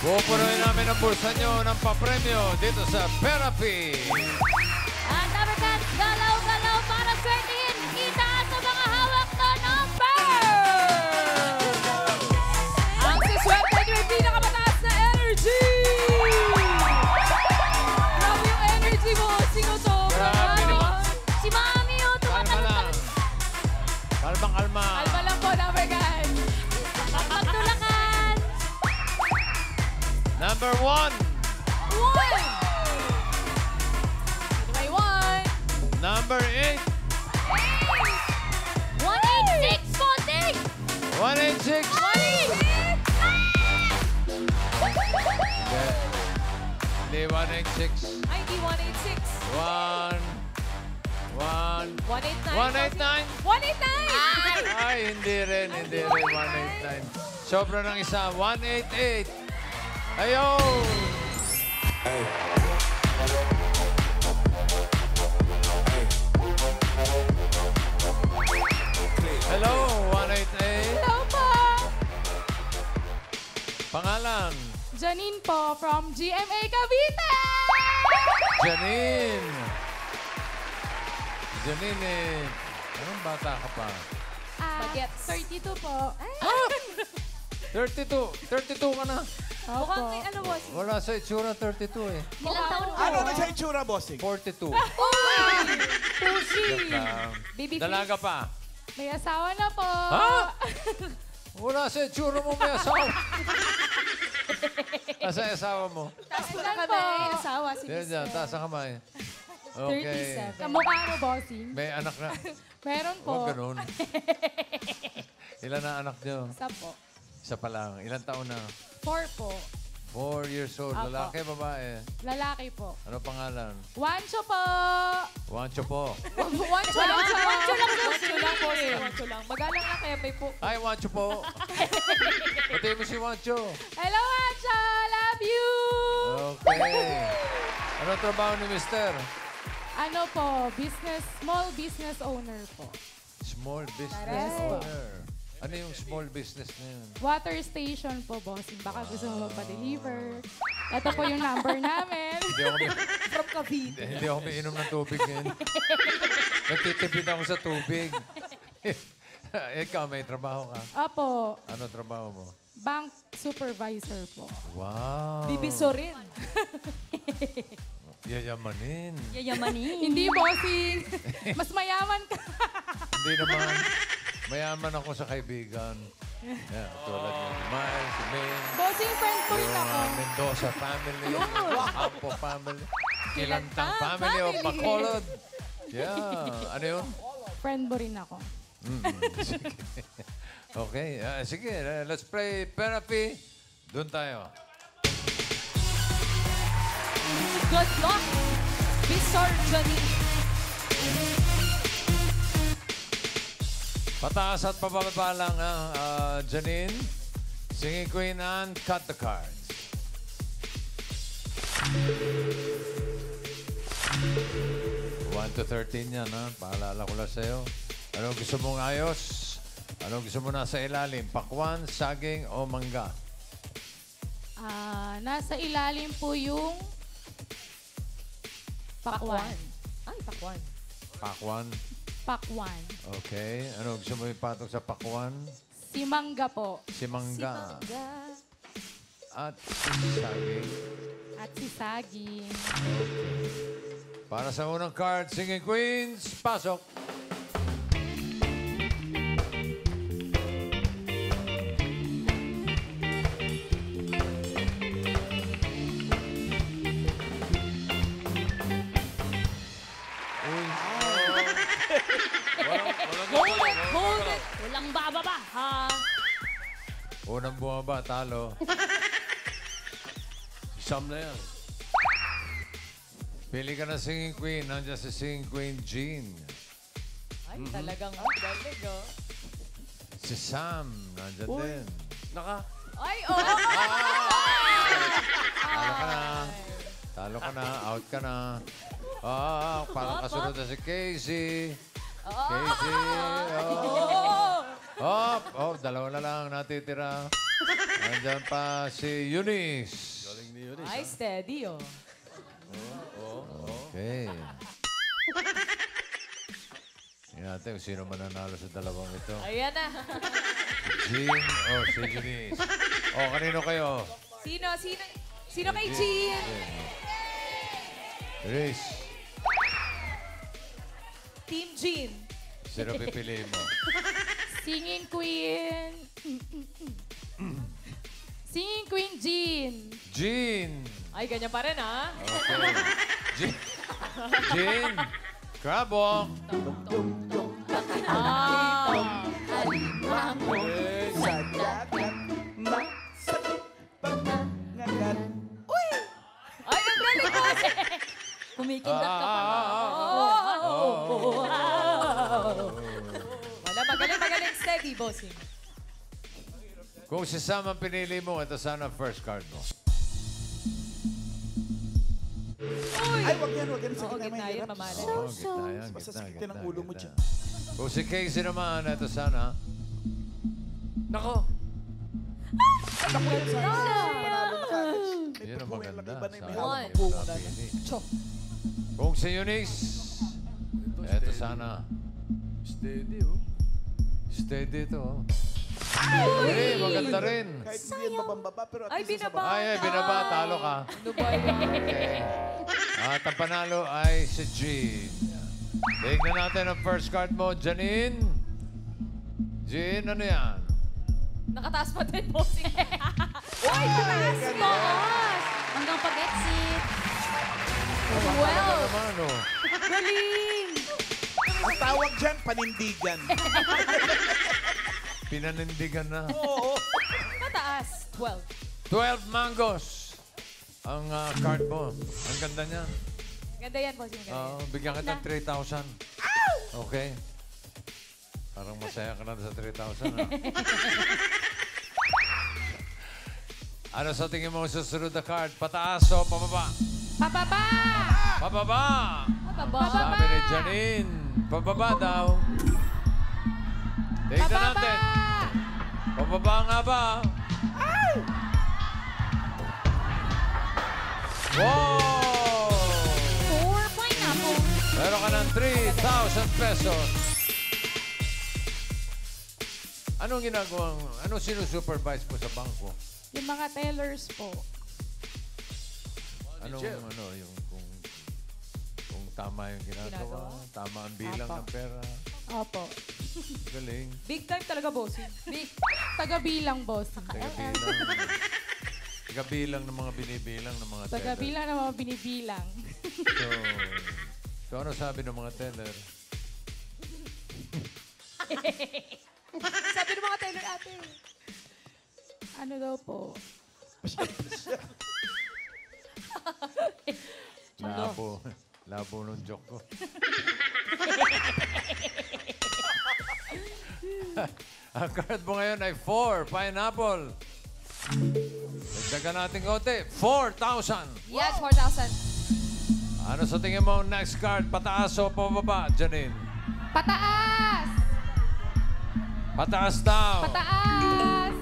Pupunuin namin ang bulsa nyo ng papremyo dito sa Therapy. At Dabarkats, galaw-galaw para swertihin. Itaas sa mga hawak na number! Ang siswerte nyo yung pinakamataas na energy! Grabe yung energy mo, sinusobra. Grabe naman. Si Mami, oh, Kalma lang. tumatalon. Kalma. Alba lang po, Dabarkats. Magtulakan. Number 1. One! Sino may one? Number 8. 186, Bossing! 186. Hindi, 186. Ay, hindi 186. 189. 189! Ay, hindi rin. 189. Sobra ng isa. 188. Ayun! Hello, 188. Hello po! Pangalan? Janine po from GMA Cavite! Janine. Janine, anong bata ka pa? Bagets. 32 po. 32. 32 ka na. Mukhang may ano, boss? Wala sa itsura 32 eh. Ilang taon po? Ano na siya itsura, bossing? 42. Pushi! Joke lang. Baby Dalaga pa. May asawa na po. Ha? Wala sa itsura mo may asawa. Asa yung asawa mo? Taas po na kami. Asawa, si Diyan, diyan. Taas ang kamay. Okay. 37. Kamukha mo, bossing. May anak na. Meron po. Huwag ganun. Ilan na anak niyo? Isa po. Isa pa lang. Ilan taon na? 4 po. 4 years old. Apo. Lalaki, babae. Lalaki po. Ano pangalan? Wancho po! Wancho po. Wancho lang. Wancho lang. Wancho lang po. Wancho lang. Magalang lang kayo. May po. Ay, Wancho po. Pati mo si Wancho. Hello, Wancho! Love you! Okay. Ano trabaho ni Mister? Ano po? Small business owner po. Small business Yes po. owner. Ano yung small business na yun? Water station po, bossing. Baka gusto mo magpa-deliver. Ito po yung number namin. Hindi ako, From Cavite. hindi ako umiinom ng tubig ngayon. Nagtitipid ako sa tubig. Ikaw, may trabaho ka. Apo, Ano trabaho mo? bank supervisor po. Wow. Bibiso rin. Yayamanin. Yayamanin. Hindi, bossing. Mas mayaman ka. Hindi naman. Mayaman ako sa kaibigan. Yan, tulad ni Miles, si Ming, Bossing, friend ko rin ako. Mendoza family, Ampo family, Kilantang family of Bacolod. Yeah. Ano yun? Friend mo rin ako. Sige. Okay. Sige, let's play Therapy. Doon tayo. Good luck, Mr. Janine. Pataas at pababa lang, Janine. Singing Queen and cut the cards. One to 13 yan, ha? Paalala ko lang sa'yo. Anong gusto mong ayos? Anong gusto mo nasa ilalim? Pakwan, saging, o mangga? Nasa ilalim po yung pakwan. Ay, pakwan. Pakwan. Pakwan. Okay. Ano gusto mo ipatok sa pakwan? Si Mangga po. Si mangga. At si saging. At si Saging. Para sa unang card, Singing Queens, pasok. Uy. Hold it. Walang bababa, ha? Unang bumaba, talo. Si Sam na yan. Pili ka na Singing Queen. Nandiyan si Singing Queen Jean. Ay, talagang galing, oh. Si Sam, nandiyan din. Ay, oh! Talo ka na. Talo ka na. Out ka na. Parang kasunod na si Casey. Casey. Dalawa na lang natitira. Nandiyan pa si Eunice. Galing ni Yuri. Ay, steady, oh. Okay. Tingnan natin kung sino mananalo sa dalawang ito. Ayan na. Jean o si Eunice. Kanino kayo? Sino kay Jean? Eunice, Team Jean. sino pipiliin mo? Singing Queen. Singing Queen Jean. Jean. Ay, ganyan pa rin, ha? Okay. Jean. Crab walk. Ay, ang galing ko. Kumikindat ka pa. Wala, magaling steady, bossing. Kung si Sam ang pinili mo, ito sana ang first card mo. Ay, wag yan. Sa Oo, gitna gitna may yan, hirap. mamala. Gitna yan, Basta gitna, sakit ng gitna, ulo mo gitna. dyan. Kung si Casey naman, ito sana. Nako. Ako yan sa panalo na kagad. May Yun ang pagbuhay lang maganda. iba na may Sana hawak hindi ng bunga mo na. napili. Chok. Kung si Eunice, ito sana. Steady, oh. Steady ito. Hey, maganda rin. Kahit hindi yan mabambaba, pero at Ay, least sa binaba. baba. Ay, binaba, talo ka. Ano ba yan? Okay. At ang panalo ay si Jean. Tignan natin ang first card mo, Janine. Jean, ano yan? Nakataas pa din, bossing. Uy, tumaas mo! Hanggang pag-exit. Talaga naman, oh. Galing! Ang tawag dyan, panindigan. Pinanindigan na. Oo. Mataas. 12. 12 mangoes. Ang card mo. Ang ganda niya. Ganda yan, bossing. Ganda yan. Bigyan kita ng 3,000. Okay. Parang masaya ka na sa 3,000. Ano sa tingin mo susunod na card? Pataas o pababa? Pababa! Pababa! Mataba. Sabi ni Janine. Pababa daw. Tignan Pababa! natin. Pababa nga ba? Wow! 4 pineapple. Meron ka ng 3,000 pesos. Anong ginagawang, anong sinusupervise mo sa bangko? Yung mga tellers po. Anong, yung kung tama yung ginagawa, tama ang bilang Apo. ng pera. Opo. Galing. Big time talaga, bossing. Big. Taga-bilang, boss. Tagabilang. Tagabilang ng mga binibilang ng mga teller. Taga-bilang na mga binibilang. So ano sabi ng mga teller? Sabi ng mga teller ate. Ano daw po? Labo. Labo nung joke ko. Ang card mo ngayon ay 4, pineapple. Dagdagan natin konti. 4,000. Yes, 4,000. Ano sa tingin mo next card? Pataas o pababa, Janine? Pataas! Pataas daw. Pataas!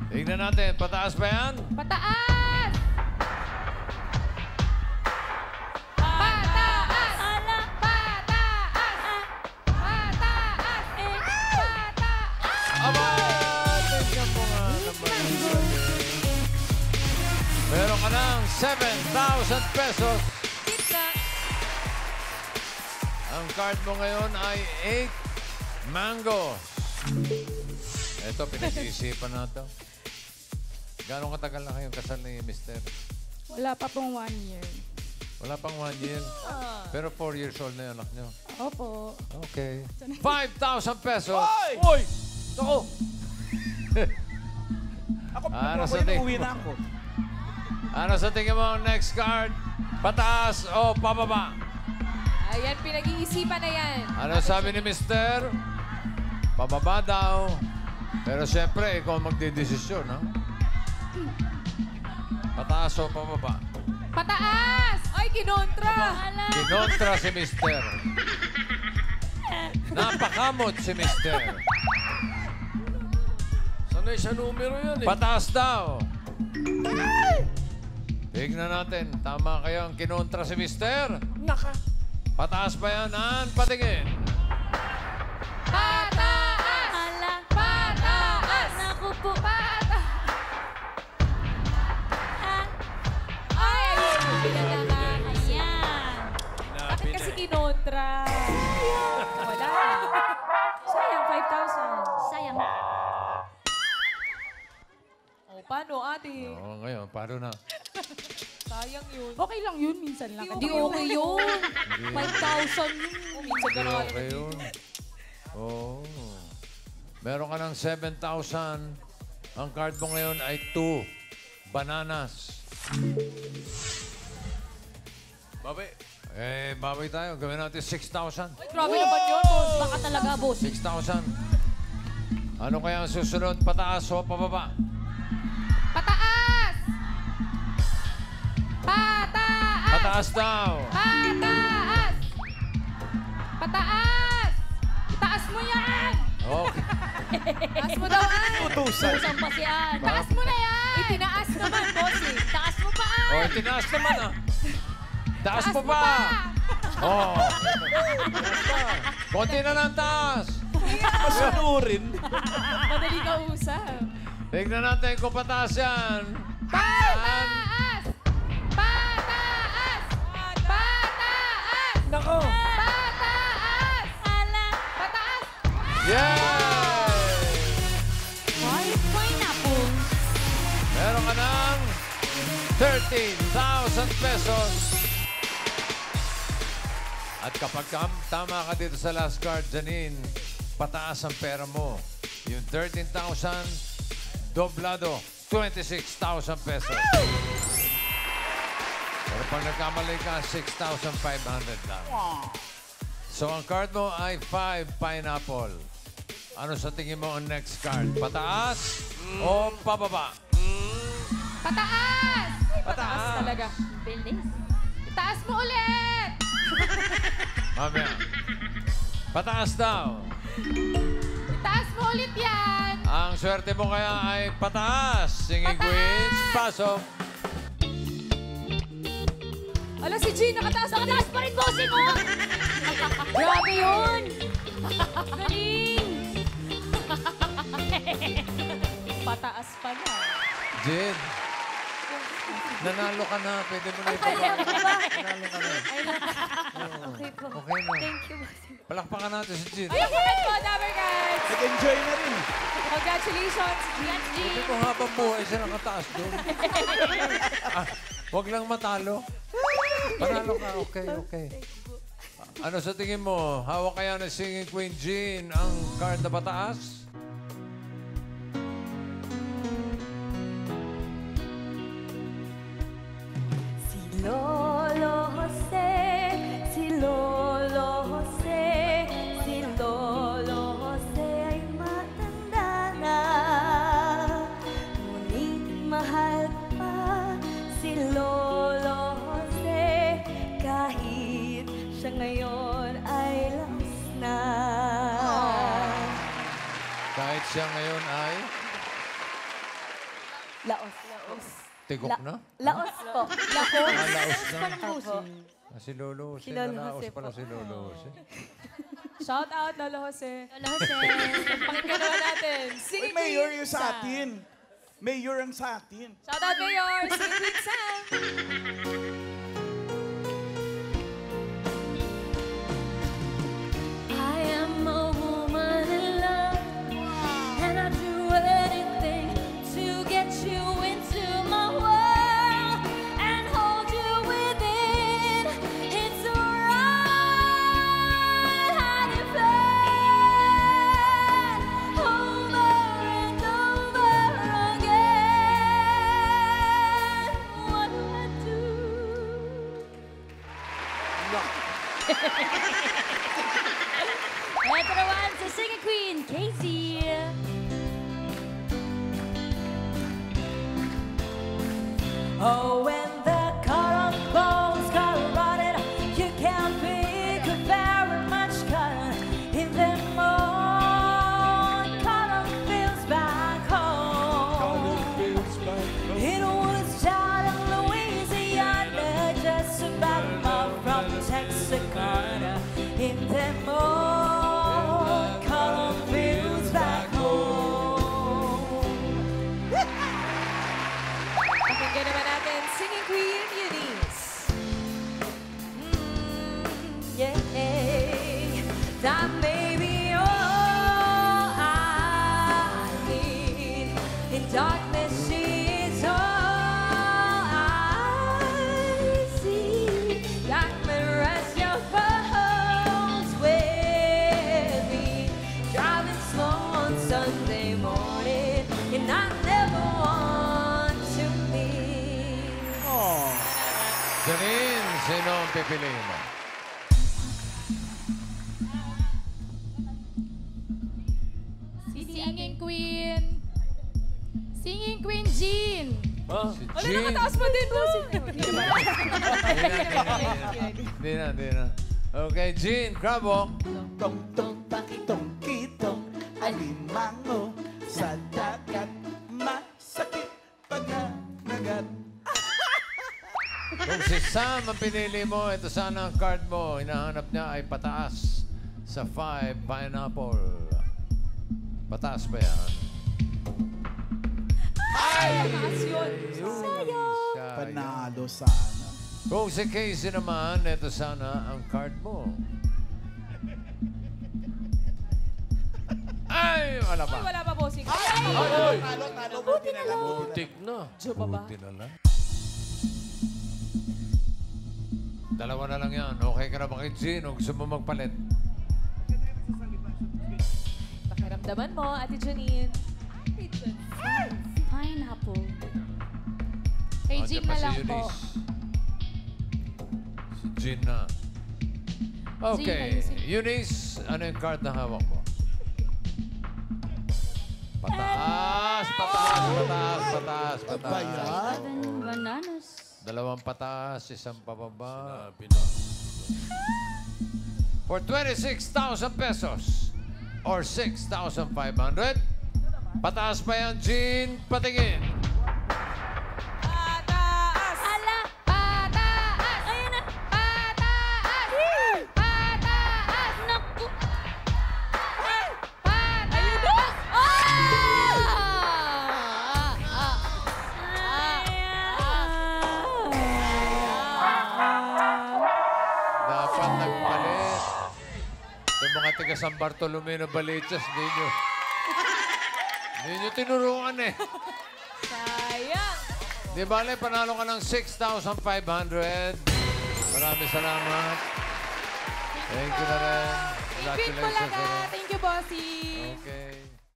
Tignan natin. Pataas ba yan? Pataas! Pataas! Ala! Pataas! Pataas! Pataas! Aba! Tignan mo nga naman. Meron ka ng 7,000 pesos. Kita. Ang card mo ngayon ay 8 mangoes. Ito, pinag-iisipan na ito. Gano'ng katagal na kayong kasal ni Mister? Wala pa pong 1 year. Wala pang 1 year. Pero 4 years old na yung anak nyo. Opo. Okay. 5,000 pesos. Oy! Ako! Ako, Ano ako sa yun, tingin uwi mo? na ako. Ano sa tingin mo ang next card? Pataas o pababa? Ayan, pinag-iisipan na yan. Ano sabi ni Mister? Pababa daw. Pero siyempre, ikaw ang magdidesisyon, ha? Pataas o pababa? Pataas! Ay, kinontra. Ala! Kinontra si Mister. Napakamot si Mister. Sanay sa numero yan eh. Pataas daw. Tignan natin. Tama kayo ang kinontra si Mister. Naka. Pataas ba yan? Patingin. Pataas! Ala. Pataas! Naku po. Pataas! Ah, Ay, ayun. Pinagkaka. ayan. Bakit kasi kinontra? Wala. Sayang, 5,000. Sayang. O, paano, ate? Oo, ngayon. Paano na? Sayang yun. Okay lang yun, minsan lang. Hindi okay yun. 5,000 yun. Minsan ka na nga Okay yun. Oo. Meron ka ng 7,000. Ang card mo ngayon ay 2 bananas. Babe, Baboy tayo. Gawin natin 6,000. Grabe naman yun, boss. Baka talaga, boss. 6,000. Ano kaya ang susunod? Pataas o pababa? Pataas! Pataas! Pataas daw. Pataas! Pataas! Taas mo yan! Okay. Taas mo daw, An! Utusan. Pusang pa si Ann. Taas mo na yan! Itinaas naman, boss eh. Taas mo pa, Ann. Oh, tinaas naman ah. Taas mo pa. Oh. Konti na lang taas. Masunurin. Madali ka usap. Tignan natin kung pataas yan. Pataas! Pataas! Pataas! Nako. Pataas! Ala. Pataas! Yay! Pineapple. Meron ka ng 13,000 pesos. At kapag tama ka dito sa last card, Janine, pataas ang pera mo. Yung 13,000, doblado, 26,000 pesos. Pero pag nagkamali ka, 6,500 lang. So ang card mo ay 5 pineapple. Ano sa tingin mo ang next card? Pataas o pababa? Pataas! Pataas. Talaga. Bilis. Itaas mo ulit! Mamaya. Pataas daw. Itaas mo ulit yan! Ang swerte mo kaya ay pataas. Singing Queens, pasok. Ala, si Jean, nakataas na Nakataas pa rin, bossing, oh. Grabe yun. Galing. Pataas pa na. Jed, nanalo ka na. Pwede mo na ipagawa. Nanalo ka na. Okay po. Okay na. Thank you, bossing. Palakpakan natin si Jed. Ay, bakit po, Dabber Guys? Nag-enjoy na rin. Congratulations, Jean. Hindi ko habang buhay siya nakataas doon. Huwag lang matalo. Panalo ka. Okay, okay. Ano sa tingin mo? Hawak kaya ng Singing Queen Jean ang card na pataas? Si Lolo Jose, si Lolo Jose, si Lolo Jose ay matanda na. Ngunit mahal pa si Lolo Jose kahit siya ngayon ay laos na. Kahit siya ngayon ay Laos. Laos. tigok na? Laos po. Laos. Laos na. Opo. Si Lolo Jose. Si Lolo Nalaos Jose pala po. si Lolo Jose. Shout out, Lolo Jose. Lola Jose. Pakinggan naman natin. Uy, Singing mayor Queen yung sa atin. Mayor ang sa atin. Shout out, Mayor. Singing Queen Sam. I am a woman in love, and I'd do anything to get you into my world and hold you within. It's a right hiding plan over and over again. What do I do? Ito naman si Singing Queen, Casey. Oh, when the cotton bones got rotted, you can't pick a very much cotton in the Singing Queen, Eunice. Yeah, that may be all I need. In darkness, she is all I see. Like me, rest your bones with me. Driving slow on Sunday morning, and I never want to leave. Janine, sino ang pipiliin mo? Si Singing Queen. Singing Queen Jean. Ha? Si Wala, Jean. nakataas pa din mo. Hindi na. Okay, Jean, Crabwalk. Tong tong pakitong kitong alimango sa dagat masakit pag nagat. Kung si Sam ang pinili mo, ito sana ang card mo. Hinahanap niya ay pataas sa 5 pineapple. Pataas ba yan? Taas yun. Sayang. Panalo sana. Kung si Casey naman, ito sana ang card mo. Ay, wala pa. Ay, wala pa, bossing. Talo, buti na lang. Butik na. Diyo pa ba? Buti na lang. Dalawa na lang yan. Okay ka na ba kay Jean o gusto mo magpalit? Pakiramdaman mo, Ate Janine. Pineapple. Kay Andiyan Jean pa na si lang po. Eunice. Si Jean na. Okay. Eunice, ano yung card na hawak mo? Pataas, pataas, pataas, pataas, pataas. Seven bananas. Dalawang pataas, isang pababa. Sabi na. For 26,000 pesos or 6,500. Pataas pa yan, Jean. Patingin. Pataas! Ala! Pataas! Ayun na! Pataas! Pataas! Naku! Pataas! Ayun na! Dapat nagpalit. Yung mga taga San Bartolome na Balichas, hindi nyo tinuruan eh. Sayang! Di bale, panalo ka ng 6,500. Maraming salamat. Thank you na rin. Queen Congratulations. Bulaga. Thank you, Bossy. Okay.